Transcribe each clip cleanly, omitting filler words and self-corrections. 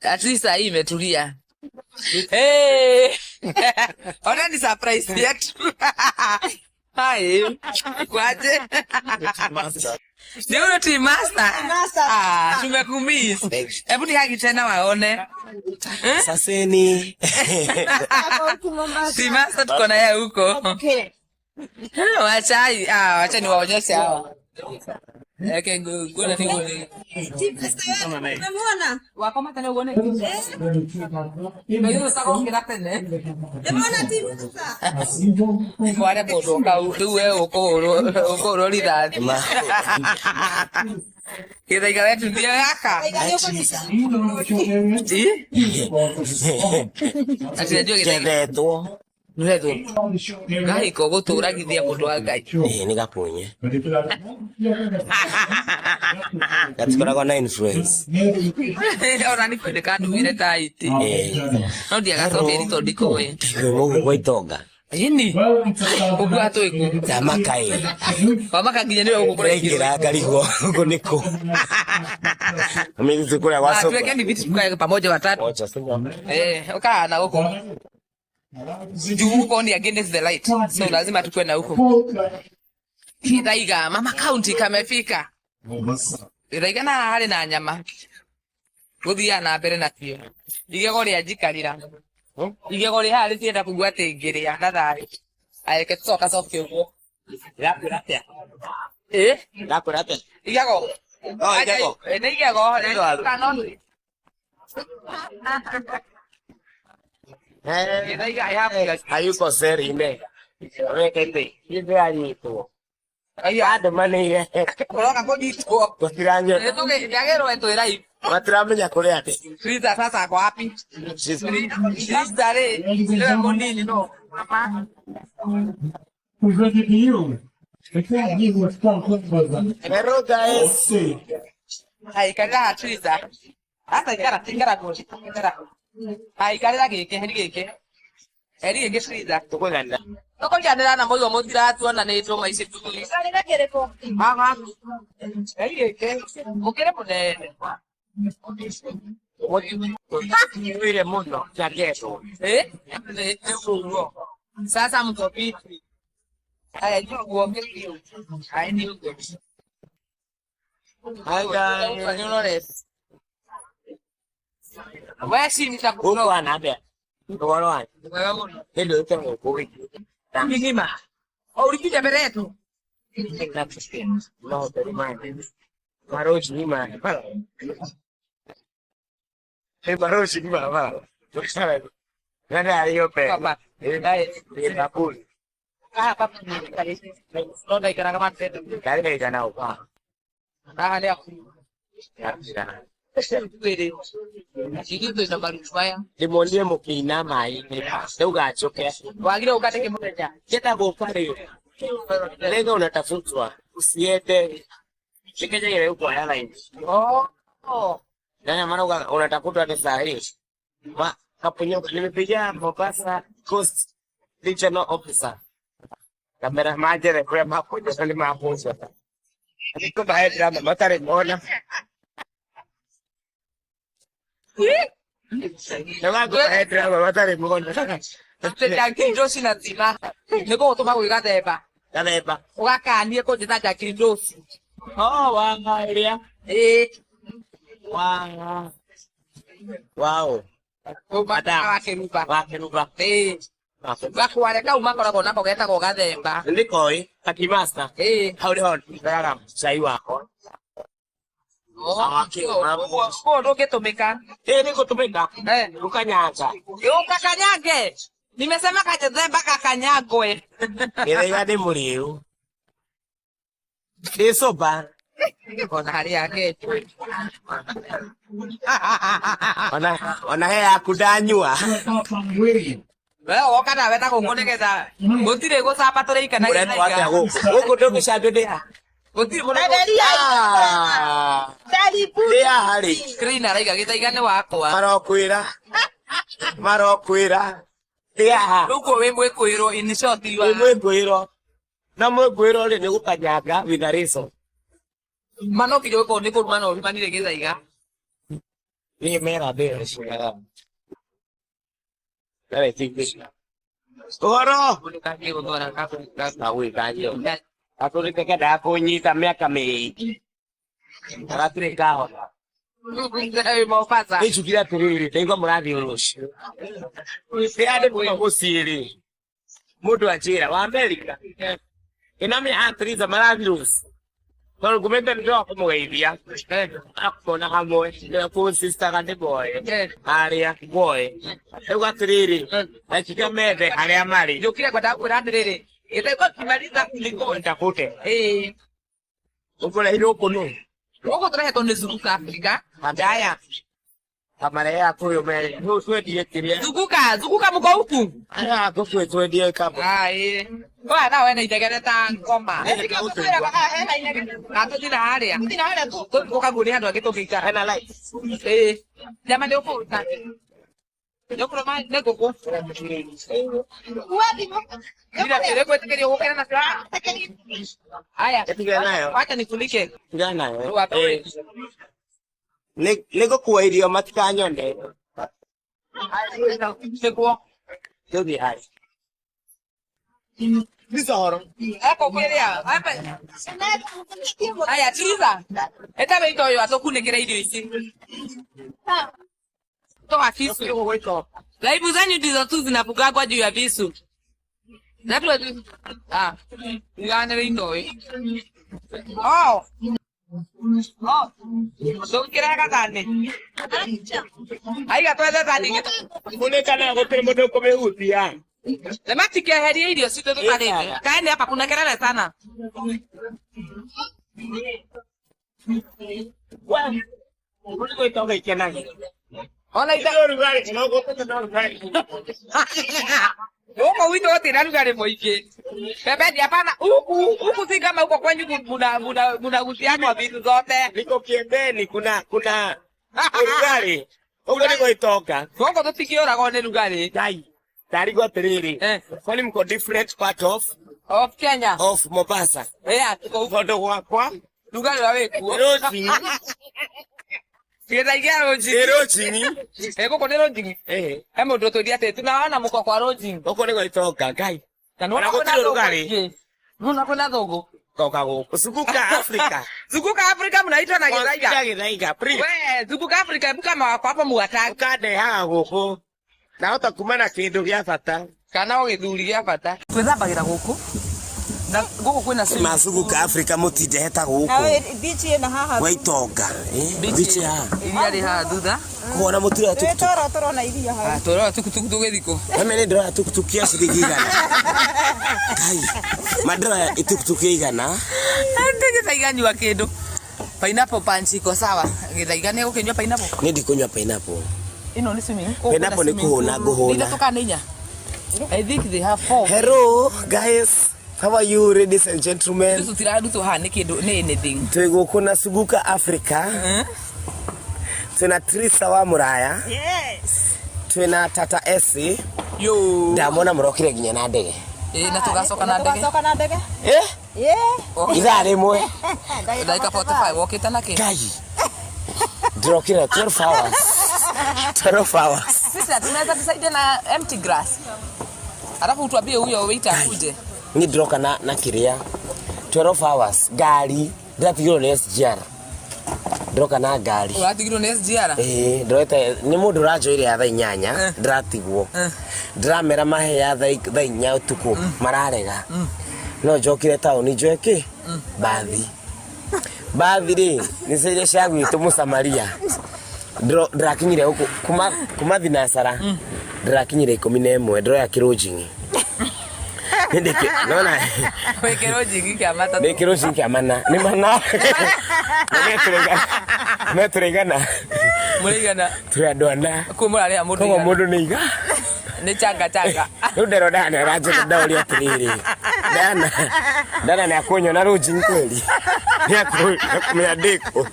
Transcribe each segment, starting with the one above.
At least hii imetulia. Hey! Ona ni surprise yetu. Hai. Kwaje? Ndio team master. Tumekumiss. Hebu nihagi tena waone. Saseni. Team master tuko na yeye huko. Okay. Wacha niwaonyeshe hawa. Okay, go na tingo ni. Unamuona? Wako mata leo uone. Ndio sasa kuongea tena. Unamuona timu sasa? Wale bodo ka wewe uko roli dad. Kita ikawe tu dia yaka. Ati ndio Keveto. Ndio. Ngai ko gutura githia mundu wa Ngai. Ni gapunye. Katikora na influence. Ora ni kwende kandu ile taiti. No dia gasobe ni tondiko we. Mungu goitonga. Ini. Ubwa to iku. Tamakai. Mama kanginya ndio ukukora ingira karigo huko niko. Mimi sikula waso. Tuweke ni vitu tukae pamoja watatu. Ukaa na huko. Juu huko ni against the light. So lazima tukue na huko. Kidaiga mama county kamefika. Kidaiga na hali na nyama. Guthia na mbere na tio. Igego ria njikarira. Igego ria hali tienda kugua tingiria na thari. Aike tucoka coke uguo. Irakwiratia. Irakwiratia. Igego. Igego. Ni igego. Kanonu. Hayuko serine. Rekete. Hivi anyito. Ayo ade mane. Koroka kujitwo. Kutiranje. Etuge ndagero eto irai. Matiramenya kuri ate. Friza sasa kwa wapi? Friza re. Leo monini no. Mama. Uzoje hiyo. Ekaya ni mstari kwanza. Eroga ese. Hai kaga Friza. Hata ikara goji. Hai karira gike heri gike. Heri gike Friza. Tukuganda. Toko janira na moyo motira tuona nitwo maici tukuli. Karira gereko. Mama. Heri gike. Mukire munene. Mwile muno chageto. Sasa mtopiti. Haya jua kuongea. Haya ni huko. Haya ni Lores. Wewe si nitakuona. Uko anabe. Ngoro wani. Wewe mbona? Ndio utango kuwi. Mingima. Ulikuja mbele yetu. No, terimani. Maroji ni mama. Maroji ni mama. Nada hiyo pe. Papa. Ni bakuli. Papa ni kali. Ndio ikana kama tete. Kale jana upa. Leo. Ya. Kweli. Kitu cha barishwaya. Limonye mukina mai. Ndio gachoke. Wagire ukateke mteja. Keta gopare. Lengo unatafutwa. Usiende. Shikeje ile huko airline. Oh. Nani maana unatafutwa ni sahihi. Kapunyo nimepigia Mombasa Coast Regional Officer. Kamera majere kwa mapoja sali mapoja. Niko bae drama matare mbona. Ndio bae drama matare mbona. Tete kindosi na zima. Niko utoma kuiga teba. Teba. Ugakanie ko jita kindosi. Oh, wangalia. Wow. Wakeruba. Wakeruba. Bakuareka umakoragwo nako getagwo gathemba. Ndikoi akimasta. Hauri hon. Ndaga sai wako. Ko ndugitumika. Nigutumika. Ukanyaga. Ukakanyange. Nimesema kathemba kakanyagwe. Ile ndi muriu. Ndisoba. Ona hari yake. Ona he akudanyua. Wewe woka na weta kungonekeza. Gutire gucamba turika na githa. Guku ndugishambe ndi ha. Gutire muna. Ndi hari. Screen araiga gitaiga ni wakwa. Marokwira. Ndi ha. Ruko we mwekwiro in short you are. Mwekwiro. Na mwekwiro ri ni gukanyaga with a reason. Mano kijo ko ni ko mano bimanire gitaiga. Ni mera de shigara. Dale, tigre. Oro! Kaki udora kaku kaka wi kanyo. Aku ni teke da ko nyita miaka mingi. Ratri kao. Ndio mo pasa. Hicho kila turiri, tengo mradi uroshi. Siade kwa kusiri. Mudu achira wa Amerika. Inami atriza maravilhoso. Quando o governo entrou como Wavia, akona kamo, ko sister kande boy. Area boy. Eu gatriri. Achika mede area mali. Ndio kwa tabu radirere. Itakuwa kimaliza kuliko Ntakute. Uko na hilo kono. Uko tuna tonde zunguka Afrika. Madaya. Kamera yako yo mere. Ndio swedi yekiria. Zunguka mko huku. Ko swedi yeka. Kwa na wewe itegereta ngoma. Nato dina area. Dina area tu. Kwa guni hando akitokika. Ana light. Jamani uko na. Yo kwa mai nego ko. Wapi mo? Ndio ile kwa tikeri uko na sasa. Haya. Acha nikulike. Ngana nayo. Nego kwa idio matikanyonde. Sekuo. Yo di hai. Bizarro. Hapo kwelea. Hapa. Haya chiza. Eta beito yo atokunekera idio isi. Toa visu. Laibu zanyu ndizo tu zinapugagwa juu ya visu. Napi watu. Ngane rindoi. Oh. So kira kakane. Aiga twende tani. Kule kana gote moto kome utia. Lema tikia heri idio sito tu pale. Kaeni hapa kuna kelele sana. Wewe. Kuliko itoka ikenani. Ona ita. No gote no gari. Uko wito wote na lugha moike. Bebe dia pana huku si kama uko kwenye kuna uhusiano wa vitu zote. Niko kiembeni kuna gari. Uko niko itoka. Uko tusikiora kwa lugari. Dai. Dari go teriri. Kwani mko different part of Kenya. Of Mombasa. Tuko uko kwa lugari wawe kuo. Roji. Kida igero jingi. Roji. Uko kwa roji. Hemo ndoto dia te tunaona mko kwa roji. Uko niko itoka gai. Kana kuna lugari. Nuna kuna dogo. Toka huko. Zunguka Afrika. Zunguka Afrika mnaitwa na Githaiga. Githaiga. We, zunguka Afrika buka mawako hapa mugataka. Kade huko. Na utakumana kindu gya bata. Kana ugithuri gya bata. Twithambagira guku. Na guku kwina swimming. Mazunguka Afrika mutinde heta guku. Beach ina haha. Waitonga. Beach ya. Iria ri ha thutha. Kuona mutira tukutuku. Toro na iria haha. Toro tukutuku tugithiko. Amene ndora tukutuku ya shilingi igana. Kai. Madra itukutuku igana. Githaiga nyua kindu. Pineapple punch iko sawa. Githaiga ne gukinywa pineapple. Ni ndikunywa pineapple. Ino ni swimming. Pineapple ni kuhuna guhuna. Ndio tukaninya. I think they have 4. Hello guys. How are you ladies and gentlemen? Tusu tira dutu ha ni kindu ni anything. Twiguku na Zunguka Africa. Tuna Trisa wa Muraya. Yes. Tuna Tata Esi. Yo. Ndamona murokire ginya na ndege. Na tugacoka na ndege. Tugacoka na ndege? Ithaa rimwe. Dakika 45 wokita na ki. Kai. Ndrokire 12 hours. 12 hours. Sisi tunaweza tusaidia na empty grass. Alafu tuambie huyo waiter akuje. Ni droka na kiria 12 hours gari ndatigiro na SGR droka na gari uratigiro na SGR droite ni mundu rajoire ya thaa 8 ndatigwo ndramera mahe ya thaa 4 utuku mararega no jokire town njoke bathi ri ni seire shagu itu Musamaria drakinyire huko kuma Vinasara drakinyire 11 ndro ya Kirojingi ndike naona wekero jingi kya mata wekero jingi kya mana ni mana metrega muligana tuadona kumura ria mundu kama mundu niga ni changa ndero dana raje ndauri atiriri dana na konyo na rojingi kweli ni adeko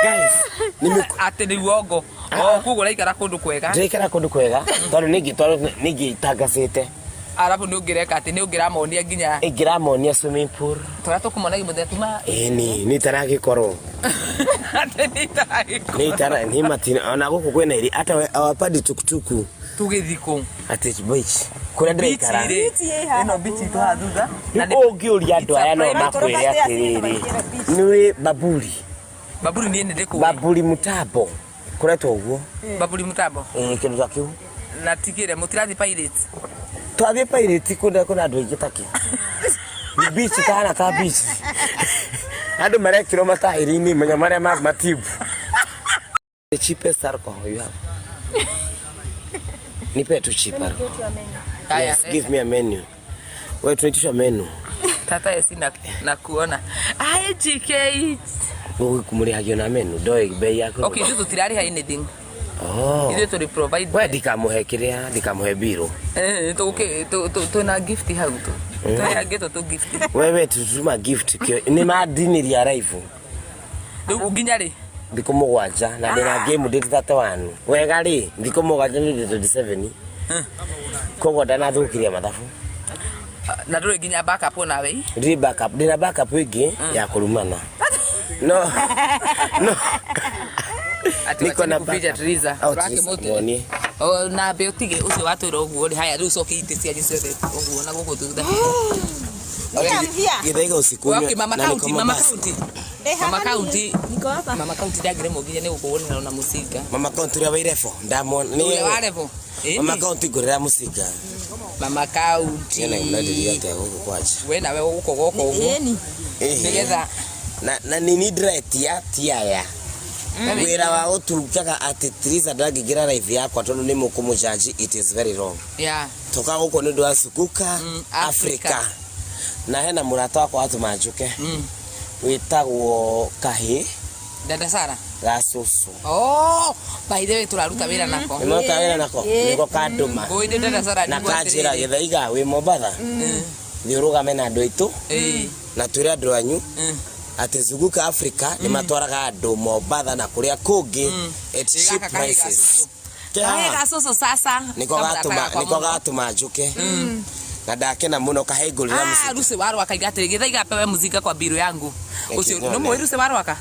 guys ate ni uongo kugo raikara kundu kwega ndaikara kundu kwega tondu ningi tangasite Arabu ni ungireka ati ni ungiramonia nginya ingiramonia swimming pool tora tukumona gimuthe tuma ni taragikoro ni tara ni matina ona guku kwena iri ata awapadi tukutuku tugithiko ati beach kuna ndikara ino beach to hathutha na ngiuria andu aya no makwire atiriri ni baburi ni ndiko baburi mutambo kuretwo uguo baburi mutambo kindu ta kiu na tikire mutirathi pirates twathie pirates kuna andu aingi taki beach kana ka beach andu marekiro matairi-ini menya maria matibu the cheapest alcohol you have nipe tu cheap alcohol. Yes, give me a menu. Wewe tunaitisha menu tata esi na kuona GK wewe kumurihagio na menu doi bei yako. Okay, tu tirari ha anything. Oh, Ile to provide wewe dikamuhekiria dikamuhe biro to na gift hau to ya geto to gift wewe tutuma gift kio ni madini ya live ndu nginyari ndiko mugwanja na ndina game date 31 wega ri ndiko mugwanja ni 27 kogo dana thukiria mathabu na nduri nginya backup na we ndi backup ndina backup ingi ya kurumana no niko na kupiga triza rake moto na beotige ucio watwira uguo ri haya riu coki ite cia ciothe uguo na guku thutha githaiga usiku okay mama county mama county dagire moginya ni gukuona na musika mama county ria wairefo ndamona ni warefo mama county ngurira musika mama county yana mnadiria ate guku kwacha we nawe uko goko uguo nigetha na nini dretia tiaya wira wa uturukaga ati Triza ndagigira live yakwa tondu ni mukumujaji it is very wrong toka guko ni ndwa sukuka Africa na hena murata wako watu majuke witagwo kahi dada Sara gasusu by the way turaruta wira nako niko kaduma goide dada Sara na kajira githaiga wi Mombatha thiurugame na andu aitu na turi andu anyu ati Zunguka Africa ni matwaraga andu Mombatha na kuria kungi at cheap prices kahiga soso sasa niko gatuma njuke na ndakena muno kahengurira musika ruse warwa kaigate githaiga pewe muzika kwa biro yangu ucio no mwe ruse warwa ka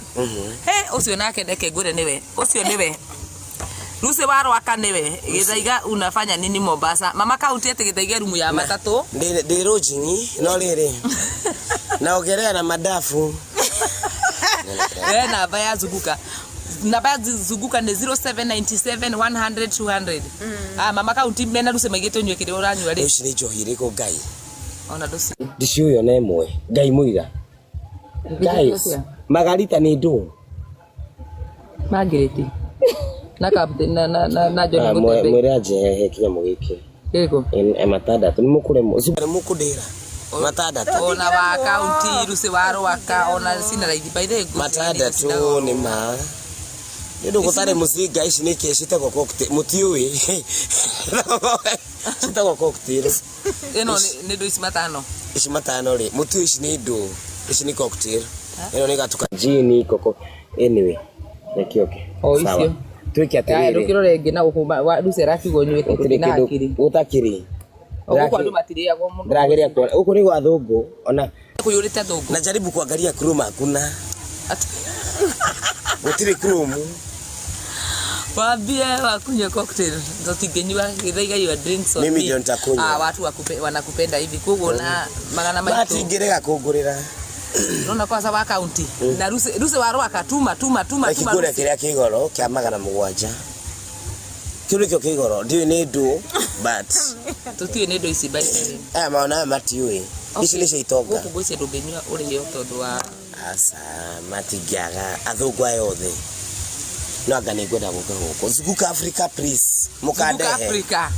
ucio nake ndeke ngure niwe ucio niwe ruse warwa ka niwe githaiga unafanya nini Mombasa mama county ati githaiga rumu ya matatu ndi rojingi no riri na ogerea na madafu na baya Zunguka namba Zunguka ni 0797 100 200 mama county mena ruse magite nywe kire uranywa ri uci ni johire ko ngai ona dosi ndiciuyo na imwe ngai muira guys magarita ni ndu magiriti na captain na John Mutembe mwere aje kinyamo giki kiko matada tu mukure mukudira matada tu ona wa county ruse waro waka ona sina raidi by the matada tu ni ma ndio gutare muzinga ici ni keshite go cocktail mutiui sita go cocktail eno ni ndo isi matano ri mutiu ici ni ndo ici ni cocktail eno ni gatuka gin koko anyway nekioke icio twiki atiri ndo kirore na gukumba wa ruse rafi go nywe na akiri utakiri kwa ndo matiria go muno ndageria kwa uko ni gwa thungu ona kuyurite thungu na jaribu kuangalia kruma hakuna utiri krumu wabie wakunywa cocktail ndo tingenywa githaiga your drinks on mimi ndio nitakunywa watu wanakupenda hivi kugo na magana maito bati ngerega kungurira nona kwanza wa county na ruse waro akatuma kigure kiria kigoro kia magana mugwanja kirio kigoro ndio ni ndu but tutie ni ndu ici by maona matiwe ici ni ciitoga guku gwice ndungenywa uri yo tondu wa asa matigiaga athungwa yothe no anga ni ngwenda guka guko Zunguka Africa please mukandehe Africa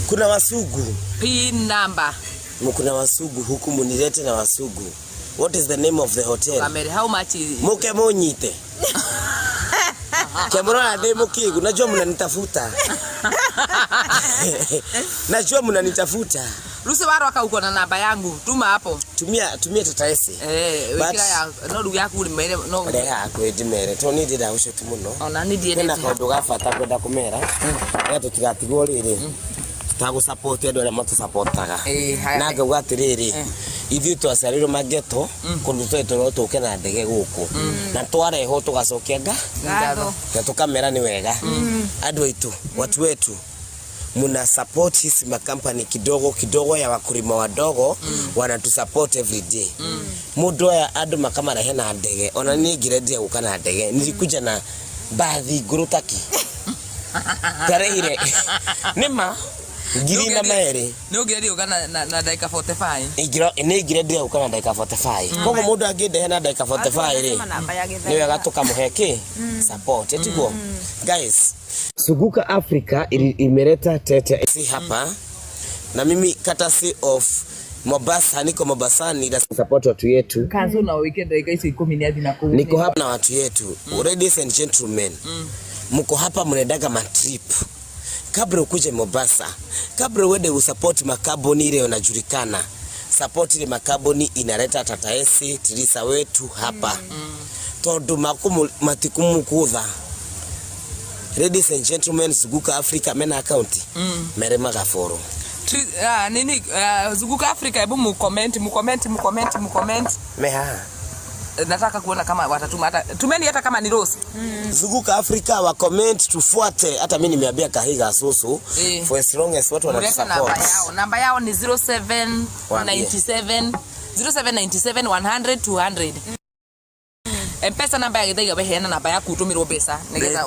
kuna wasugu pin number mukuna wasugu huku munilete na wasugu what is the name of the hotel Kamere how much muke munyite Kemrona demo kigu najua mnanitafuta najua mnanitafuta ruse waro akauko na namba yangu tuma hapo tumia tataesi wikira ya no ruya kuri mere no ndeha kwedi mere to ni ndida ucio tumuno ona ni ndiye na kaundu gafata kwenda kumera ya tutigatigwo riri tago support edo na moto supportaga haya na ngauga atiriri ithuĩ twaciarirwo mageto kũndũ twetũ no tũke na ndege gũkũ na twareho tũgacokia ngatho na tukamera ni wega andũ aitũ watu wetu muna support hizi makampani kidogo kidogo ya wakulima wadogo wanatu support every day mundu ya andu makamara hena ndege ona ni ngiredi guka na ndege nilikuja na baadhi gurutaki tareire nima ngiri na mere no ngiredi guka na dakika 45 igiro ni ngiredi guka na dakika 45 kogo mundu anginde hena dakika 45 ri ni wega tukamuheke support etiguo guys Suguka Africa imeleta tete si hapa na mimi courtesy of Mombasa niko Mombasani na support watu yetu kanzo na weekend dakika hizo 10 hadi na 10 niko hapa na watu yetu ladies and gentlemen mko hapa mnaendaga matrip kabla ukuje Mombasa kabla uende usupport makaboni ile yanajulikana support ile makaboni inaleta Tata Esi Tirisa wetu hapa tondu matikumu kudha. Ladies and gentlemen, Suguka Africa mena account. Merema gaforo. Nini Suguka Africa hebu mu comment. Meha. Nataka kuona kama watatuma hata tumeni hata kama ni Rose. Suguka Africa wa comment tufuate hata mimi nimeambia Kahiga Susu for as long as watu wanasupport. Namba yao ni 0797 100 200. Mpesa namba ya Githaiga behena namba ya kutumirwo pesa nigetha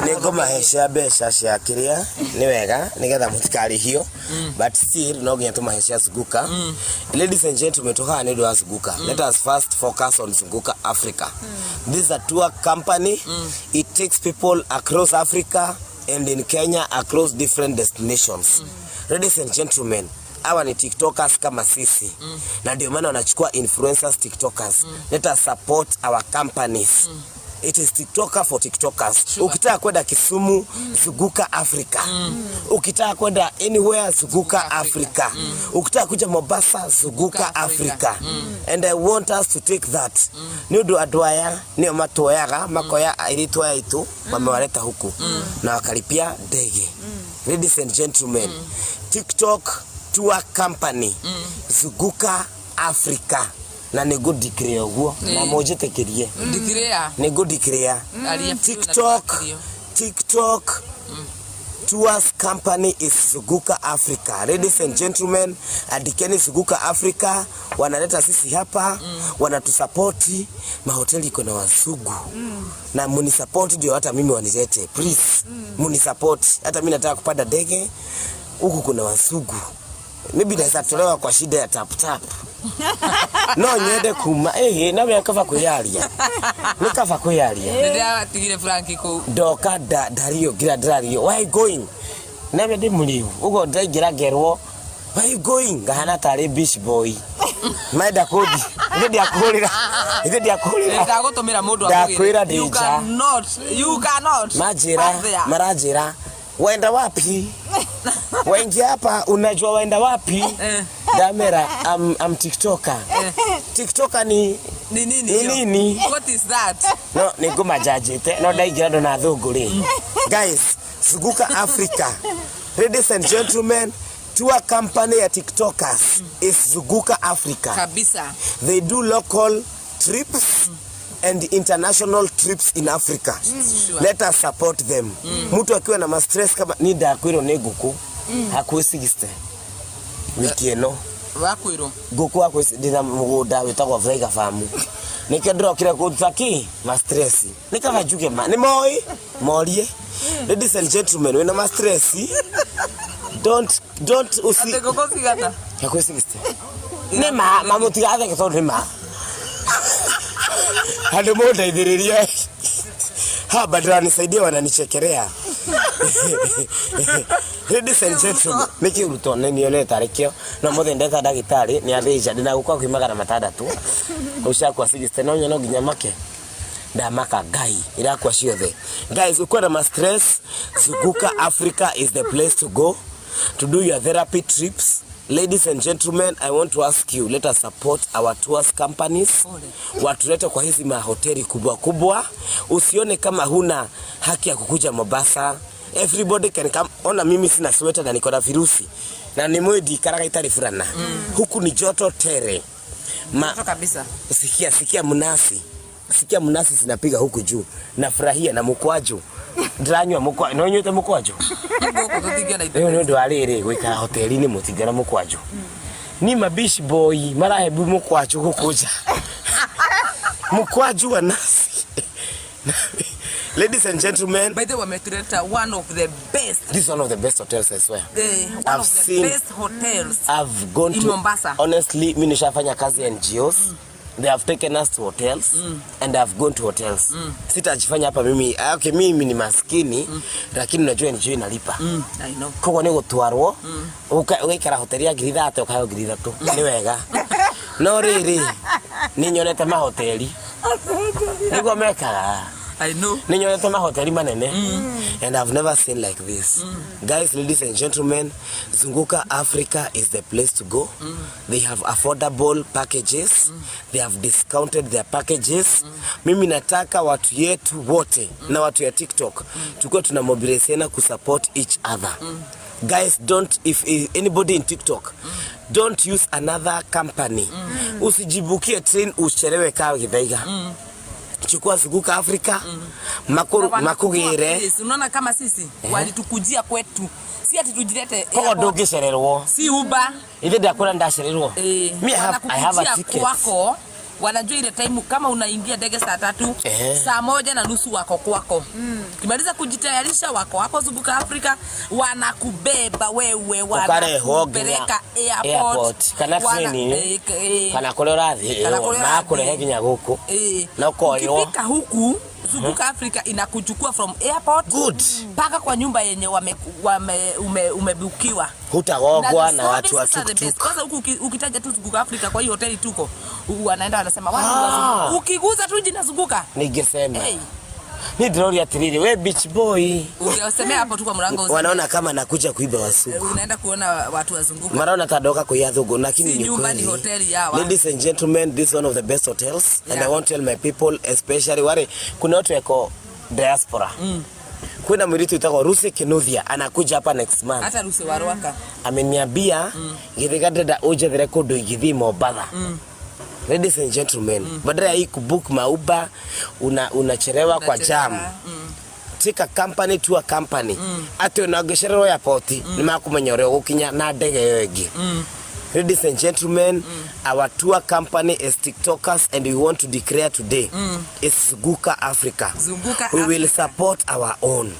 Nego mahesha besha cia kiria ni wega nigetha mutikari hiyo but still no nginya tumahesha Suguka. Ladies and gentlemen, toka ni do Suguka. Let us first focus on Suguka Africa. This is a tour company. It takes people across Africa and in Kenya across different destinations. Ladies and gentlemen, hawa ni TikTokers kama sisi. Na ndio maana wanachukua influencers TikTokers. Let us support our companies. It is TikToker for TikTokers. Sure. Ukitaka kwenda Kisumu, Suguka Africa. Ukitaka kwenda anywhere, Suguka Africa. Ukitaka kuja Mombasa, Suguka Africa. And I want us to take that. Niudu adwaya, niyo matoyaga, makoya ilitoya itu, wamewaleta huku. Na wakalipia ndege. Ladies and gentlemen, TikTok tour company, Suguka Africa. Na ni good declare huo na moje tekerie declare ni good declare TikTok tours company is Suguka Africa. Ladies and gentlemen, adikeni Suguka Africa wanaleta sisi hapa wanatusupporti mahoteli iko na wasugu na muni support ndio hata mimi wanilete please muni support hata mimi nataka kupanda ndege huku kuna wasugu maybe naweza tolewa kwa shida ya tap no nyende kuma na we kafa kuyaria ni kafa kuyaria ndia tigire Franki ko doka dario gira dario why going na we ndi muliu ugo ndagira gerwo why going ngahana tari beach boy maida kodi ndia kurira ndagutumira mundu akwira you cannot marajira waenda wapi wengi hapa unajua waenda wapi Damera I'm TikToker. TikToker ni nini? What is that? No, ni goma jajete. No daigira ndo na thuguri. Guys, Suguka Africa. Ladies and gentlemen, tour company ya TikTokers is Suguka Africa. Kabisa. They do local trips and international trips in Africa. Sure. Let us support them. Mtu akiwa na stress kama ni dakwiro neguku hakuisigiste. Wiki eno wakwiro guku akwidira muguda witagwa Vraiga Farm nikedro kire kutaki ma stress nikava juke ma ni morie. Ladies and gentlemen, when ma stress don't usi ategokosigata hakuisigiste ni mamutigathe kitondu ma hadi moda idhiriria badala nisaidia wananichekelea. Ladies and gentlemen, miki uruto nione tarikio no mothe ndeta dagitari ni athija ndina gukwa kwimagara matandatu ushakwa 60 no nyono nginya make ndamaka gai irakwa ciothe. Guys, ukwenda ma stress, Suguka Africa is the place to go to do your therapy trips. Ladies and gentlemen, I want to ask you, let us support our tours companies. Watulete kwa hizi mahoteli kubwa kubwa. Usione kama huna haki ya kukuja Mombasa, Everybody can come. Ona mimi sina sweater na niko na virusi. Na ni mwedi karaga itari fulana. Huku ni joto tere. Joto kabisa. Sikia mnasi. Sikia mnasi zinapiga huku juu. Nafurahia na mkwaju. Ndanywa mkwaju. No nyote mkwaju. Hiyo ndio alire gwikara hotelini mutigara mkwaju. Ni mabish boy marahebu mkwaju hukuja. Mkwaju wa nasi. Ladies and gentlemen, by the way, Metreta, one of the best. This is one of the best hotels, I swear. One of the best hotels. I've gone in to Mombasa. Honestly, mimi nishafanya kazi NGOs. They have taken us to hotels and I've gone to hotels. Sitajifanya hapa mimi. Okay, mimi ni maskini lakini unajua NGO inalipa. I know. Kogo ni gutwarwo. Ugaikara hoteli ya ngiri 3 ukayo ngiri 3. Ni wega. No riri. Ni nyonete mahoteli. Niko meka. I know. Ninyonete mahoteli manene. And I've never seen like this. Guys, ladies and gentlemen, Zunguka Africa is the place to go. They have affordable packages. They have discounted their packages. Mimi nataka watu yetu wote na watu ya TikTok tukue tuna mobilize kusupport each other. Guys, don't, if anybody in TikTok, don't use another company. Usijibukie train uchelewe kawa Githaiga. Chukua Zunguka Africa, makugire. Unaona kama sisi walitukujia kwetu. Si ati tujilete Kogo dogi shererwo. Si Uber. Ile ndakula ndashererwo. Me I have a ticket. Kwako wanajua ile time kama unaingia ndege saa 3, saa 1:30 wako kwako. Kimaliza kujitayarisha wako hapo Zunguka Africa, wanakubeba wewe wanakupeleka airport. Kana treni. Kana kolerathi. Na kurehe ginya guku. Na koyo. Ukifika huku Zunguka Africa inakuchukua from airport mpaka kwa nyumba yenye umebukiwa. Hutagogwa na watu wa tuktuk. Kwanza huku ukitaja tu Zunguka Africa kwa hiyo hoteli tuko, wanaenda wanasema watu ukiguza tu jina Zunguka. Ningesema. Ni drori atiriri we beach boy. Ungesemea hapo tu kwa mlango. Wanaona kama nakuja kuiba wasuku. Unaenda kuona watu wazunguka. Maraona tadoka kuyadhugo lakini ni kweli. Hoteli yawa. Ladies and gentlemen, this is one of the best hotels and I want to tell my people especially wale kuna watu wako diaspora. Kuna mwiritu itako Rusi Kinuthia anakuja hapa next month. Hata Rusi Waruaka. Ameniambia githigada uje the record igithi Mombasa. Ladies and gentlemen, badala ya kubook mauba unachelewa kwa jam. Take a company to a company. Ati unagesherero ya poti ni makumenyore gukinya na ndege yogi. Ladies and gentlemen, our tour company is TikTokers and we want to declare today it's Zunguka Africa. We will support our own.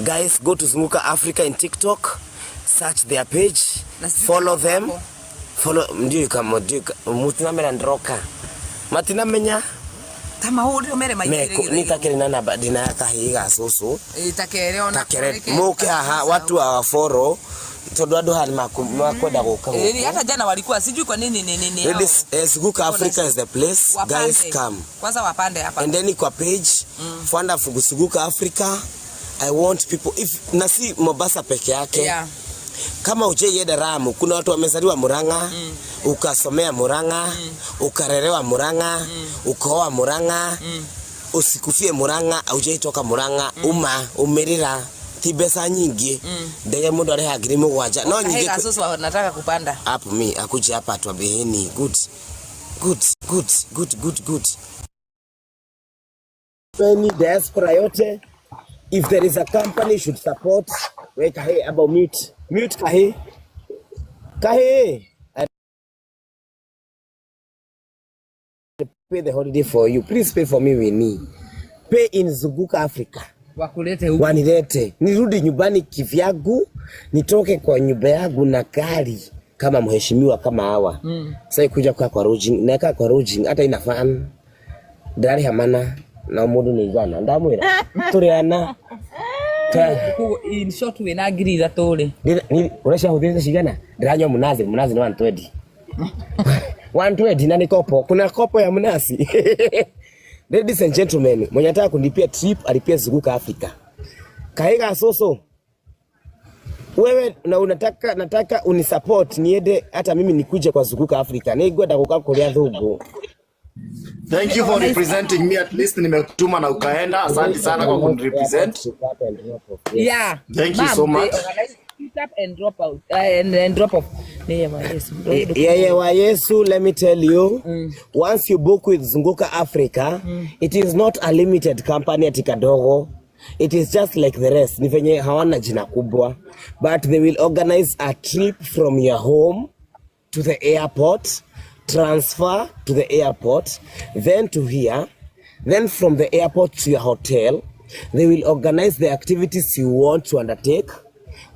Guys, go to Zunguka Africa in TikTok, search their page, follow them. Follow ndio kama mutina mera ndroka matina menya kama huyo mere maikire nitakere nana badina yakahiga soso itakere ona muke aha watu wa follow todo ado hali makwenda guka hata jana walikuwa sijui kwa nini Zunguka Africa is the place. Guys, come kwanza wapande hapa and then kwa page funda Zunguka Africa. I want people if nasi Mombasa peke yake kama ujeyeda Ramu, kuna watu wamezaliwa Murang'a, ukasomea Murang'a, ukarelewa Murang'a, ukaoa Murang'a, usikufie Murang'a, ujetoka Murang'a, umerira tibesa nyingi. Ndege mundu areha ngiri 7 no nyingi sasa nataka kupanda hapo mimi akuje hapa atuambeni good Penny diaspora yote, if there is a company should support. Wait, hey, about mute kahe I pay the holiday for you, please pay for me. We need pay in Zunguka Africa, wakulete huko wanilete nirudi nyumbani kivyangu, nitoke kwa nyumba yangu na gari kama mheshimiwa kama hawa. Sasa kuja kwa lodging na kwa lodging hata ina fan ndari hamana na mundu ni igana ndamwira turiana in short we na ngiri 3 ni uresha hudhirisha shigana ndiranywa munazi ni 120 120 na ni kopo, kuna kopo ya mnazi. Ladies and gentlemen, mwenye anataka kunipia trip alipia Zunguka Africa. Kaiga soso wewe na nataka unisupport niende hata mimi nikuje kwa Zunguka Africa. Nigwenda kukaa kulia thugu Thank you for representing me, at least nimekutuma na ukaenda. Asante sana kwa kunirepresent. Yeah. Thank you so much. Pick up and drop out and drop off. Yesu, let me tell you, once you book with Zunguka Africa, it is not a limited company ati kadogo. It is just like the rest. Ni venye hawana jina kubwa, but they will organize a trip from your home to the airport, transfer to the airport, then to here, then from the airport to your hotel. They will organize the activities you want to undertake,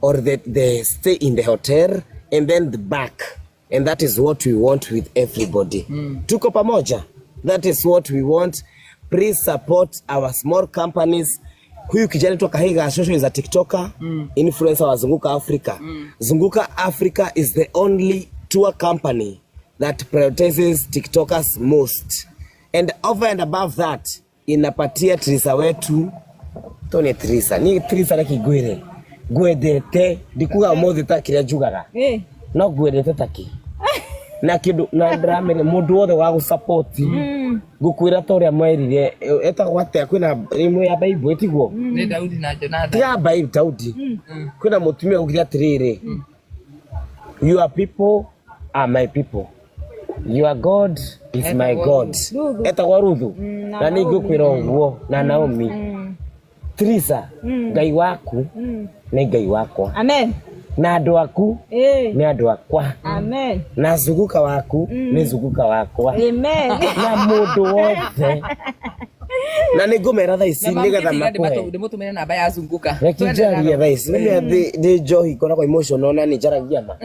or they stay in the hotel and then the back. And that is what we want with everybody. Tuko pamoja. That is what we want. Please support our small companies. Huyu kijana tu Kahiga social is a TikToker, influencer wa Zunguka Africa. Zunguka Africa is the only tour company that prioritizes TikTokers most. And over and above that, inapatia Trisa wetu, Tony Trisa. Ni Trisa na kigwire. Gwedete, dikuga mozi takiria jugaga. No gwedete taki. Na kidu na drama ni mundu wothe wa gusupport. Gukwira toria mwerire etagwo atia kwina rimwe ya Bible etigwo. Ni Daudi na Jonathan. Ya Bible Daudi. Kwina mutumia ugiria tirire. Your people are my people. Your God is my God. Etagwo Ruthu. Na ni gukwira uguo na Naomi. Trisa, Ngai waku ni Ngai wakwa. Amen. Na andu aku ni andu akwa. Amen. Na Zunguka waku ni Zunguka wakwa. Amen. Na mundu wothe. Na ningumera thaa ici nigetha makwe. Ndimutumire namba ya Zunguka. Rekijaria thaa ici. Ni njohi koragwo emotional na ni njaragia ma.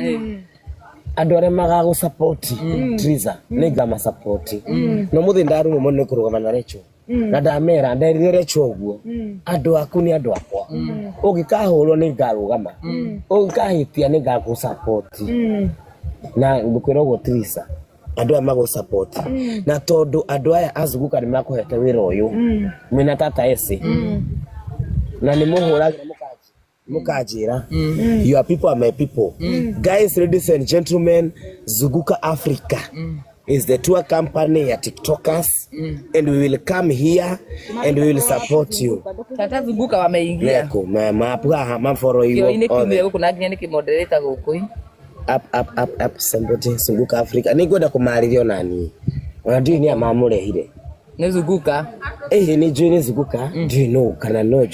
Andu aria magagu support Trisa ni ngama support. No muthi ndarumo muno kurugama na Recho. Na ndamera nderire Recho uguo. Andu aku ni andu akwa. Ugikahurwo ni ngarugama. Ugikahitia ni ngagu support. Na ngukwira uguo Trisa. Andu aya magu support. Na tondu andu aya azunguka ni makuhete wira uyu. Mwina tata ese. Na ni muhuragira mukajira. Your people are my people. Guys, ladies and gentlemen, Zunguka Africa is the tour company ya TikTokers, and we will come here and we will support you. Tata Zunguka wameingia. Leko ma follow you. Ini kimwe huko na nginya niki moderator guko. Up somebody Zunguka Africa. Ningwenda kumaririo nani. Wandu ni amamurehire. Ni Zunguka. Ni Zunguka. Do you know kana no